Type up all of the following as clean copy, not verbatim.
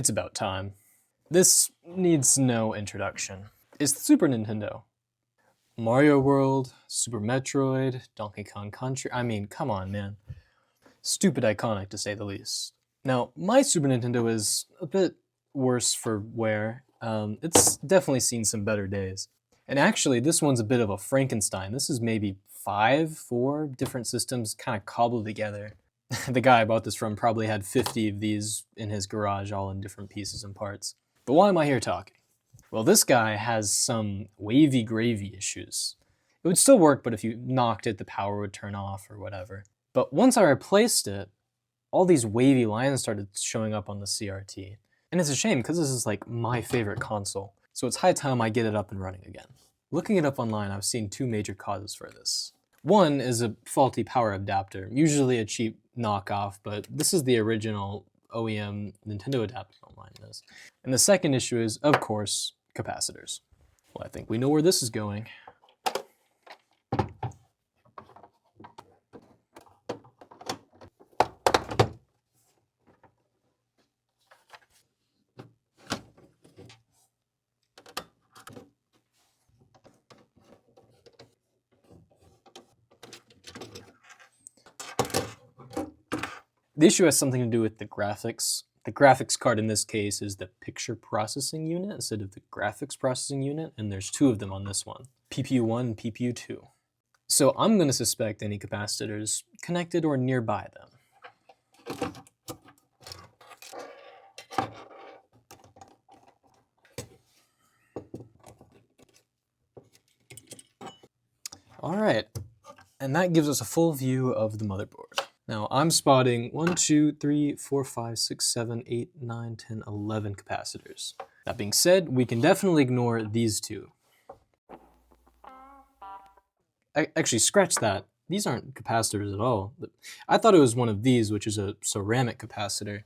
It's about time. This needs no introduction. It's the Super Nintendo. Mario World, Super Metroid, Donkey Kong Country. I mean, come on, man. Stupid iconic, to say the least. Now, my Super Nintendo is a bit worse for wear. It's definitely seen some better days. And actually, this one's a bit of a Frankenstein. This is maybe 4 different systems kind of cobbled together. The guy I bought this from probably had 50 of these in his garage, all in different pieces and parts. But why am I here talking? Well, this guy has some wavy gravy issues. It would still work, but if you knocked it, the power would turn off or whatever. But once I replaced it, all these wavy lines started showing up on the CRT. And it's a shame because this is like my favorite console. So it's high time I get it up and running again. Looking it up online, I've seen 2 major causes for this. One is a faulty power adapter, usually a cheap knockoff, but this is the original OEM Nintendo adapter online is. And the second issue is, of course, capacitors. Well, I think we know where this is going. The issue has something to do with the graphics. The graphics card in this case is the picture processing unit instead of the graphics processing unit, and there's 2 of them on this one, PPU1 and PPU2. So I'm going to suspect any capacitors connected or nearby them. All right, and that gives us a full view of the motherboard. Now I'm spotting 1, 2, 3, 4, 5, 6, 7, 8, 9, 10, 11 capacitors. That being said, we can definitely ignore these 2. Actually, scratch that. These aren't capacitors at all. I thought it was one of these, which is a ceramic capacitor,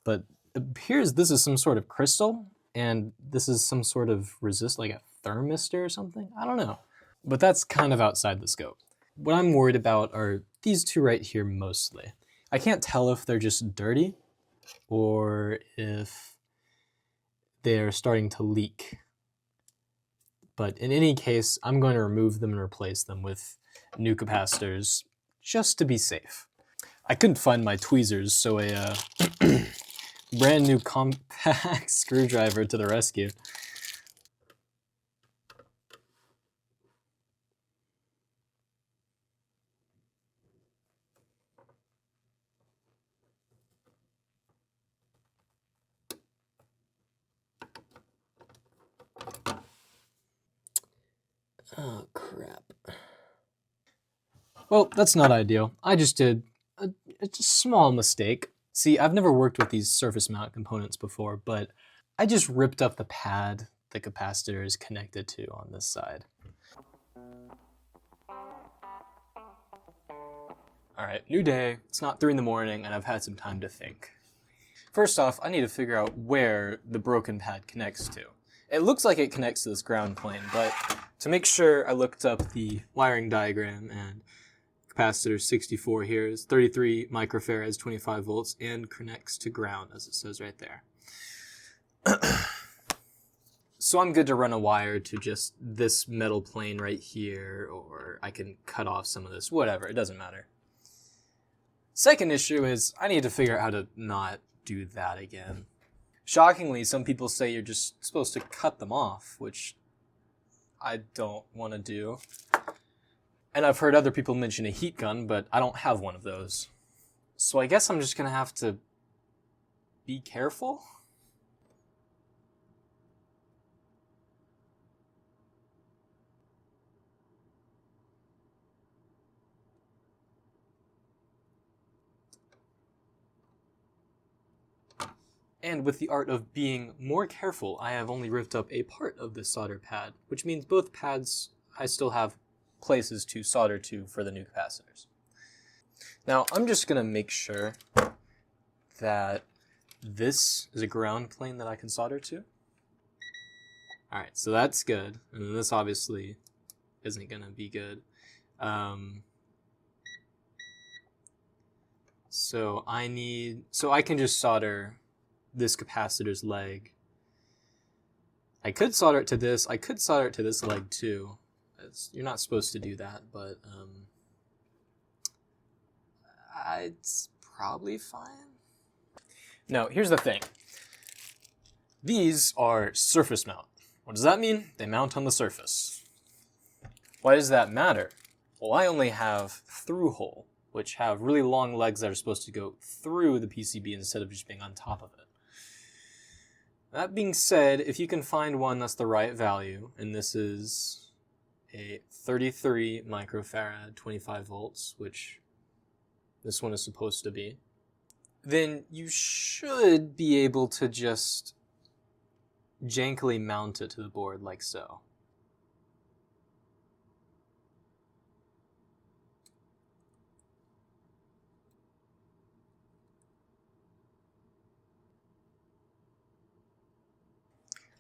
but it appears this is some sort of crystal, and this is some sort of like a thermistor or something. I don't know, but that's kind of outside the scope. What I'm worried about are these 2 right here mostly. I can't tell if they're just dirty or if they're starting to leak. But in any case, I'm going to remove them and replace them with new capacitors just to be safe. I couldn't find my tweezers, so a brand new compact screwdriver to the rescue. Oh, crap. Well, that's not ideal. I just did a small mistake. See, I've never worked with these surface mount components before, but I just ripped up the pad the capacitor is connected to on this side. All right, new day. It's not 3 in the morning, and I've had some time to think. First off, I need to figure out where the broken pad connects to. It looks like it connects to this ground plane, but to make sure, I looked up the wiring diagram, and capacitor 64 here is 33 microfarads, 25 volts, and connects to ground, as it says right there. So I'm good to run a wire to just this metal plane right here, or I can cut off some of this, whatever, it doesn't matter. Second issue is I need to figure out how to not do that again. Shockingly, some people say you're just supposed to cut them off, which I don't want to do. And I've heard other people mention a heat gun, but I don't have one of those. So I guess I'm just going to have to be careful. And with the art of being more careful, I have only ripped up a part of the solder pad, which means both pads I still have places to solder to for the new capacitors. Now I'm just going to make sure that this is a ground plane that I can solder to. Alright, so that's good. And then this obviously isn't going to be good. So I can just solder this capacitor's leg. I could solder it to this. I could solder it to this leg too. You're not supposed to do that, but it's probably fine. Now, here's the thing. These are surface mount. What does that mean? They mount on the surface. Why does that matter? Well, I only have through-hole, which have really long legs that are supposed to go through the PCB instead of just being on top of it. That being said, if you can find one that's the right value, and this is a 33 microfarad, 25 volts, which this one is supposed to be, then you should be able to just jankily mount it to the board like so.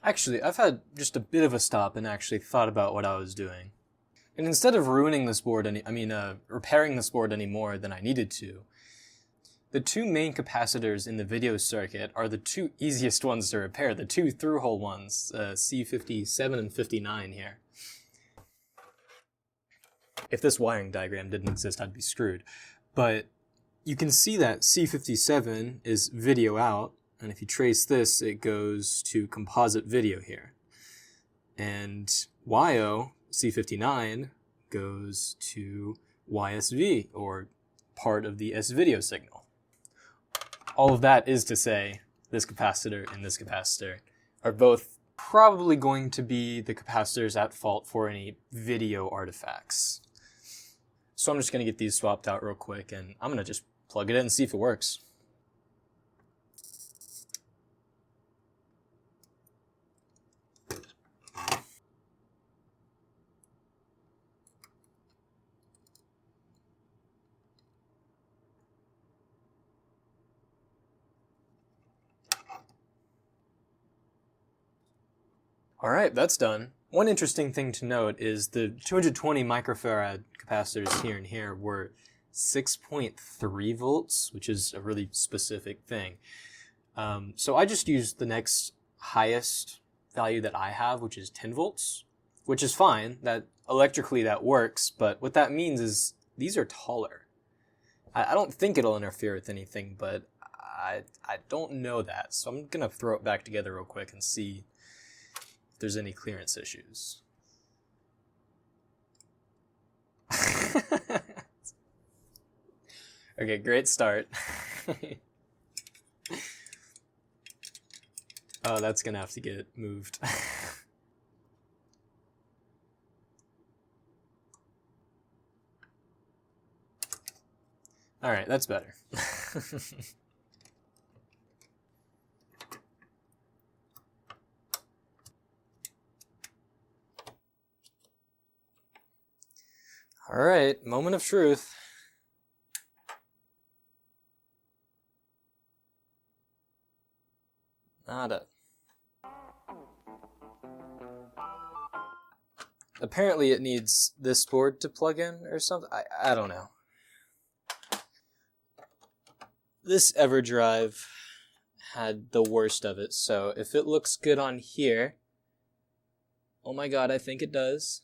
Actually, I've had just a bit of a stop and actually thought about what I was doing. And instead of ruining this board repairing this board any more than I needed to, the two main capacitors in the video circuit are the two easiest ones to repair, the two through-hole ones, C57 and 59 here. If this wiring diagram didn't exist, I'd be screwed. But you can see that C57 is video out, and if you trace this, it goes to composite video here. And YO, C59, goes to YSV, or part of the S-video signal. All of that is to say, this capacitor and this capacitor are both probably going to be the capacitors at fault for any video artifacts. So I'm just going to get these swapped out real quick, and I'm going to just plug it in and see if it works. Alright, that's done. One interesting thing to note is the 220 microfarad capacitors here and here were 6.3 volts, which is a really specific thing. So I just used the next highest value that I have, which is 10 volts, which is fine. That electrically that works, but what that means is these are taller. I don't think it'll interfere with anything, but I don't know that. So I'm gonna throw it back together real quick and see if there's any clearance issues. Okay, great start. Oh, that's gonna have to get moved. All right, that's better. All right, moment of truth. Nada. Apparently it needs this board to plug in or something. I don't know. This EverDrive had the worst of it, so if it looks good on here, oh my god, I think it does.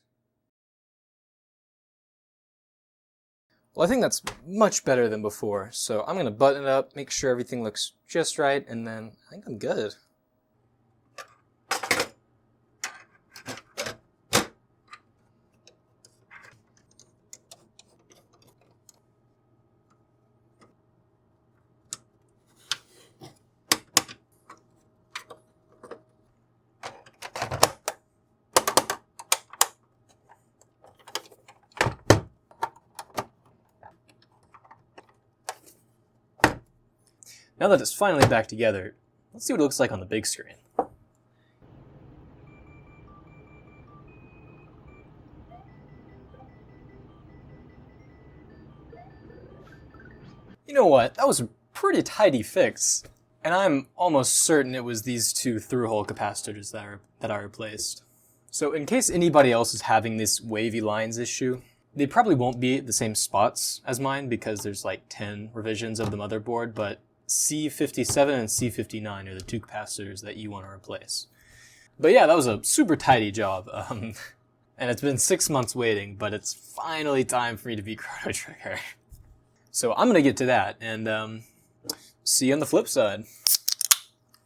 Well, I think that's much better than before, so I'm gonna button it up, make sure everything looks just right, and then I think I'm good. Now that it's finally back together, let's see what it looks like on the big screen. You know what? That was a pretty tidy fix. And I'm almost certain it was these two through-hole capacitors that I replaced. So in case anybody else is having this wavy lines issue, they probably won't be at the same spots as mine because there's like 10 revisions of the motherboard, but C57 and C59 are the two capacitors that you want to replace. But yeah, that was a super tidy job. And it's been 6 months waiting, but it's finally time for me to beat Chrono Trigger. So I'm going to get to that, and see you on the flip side.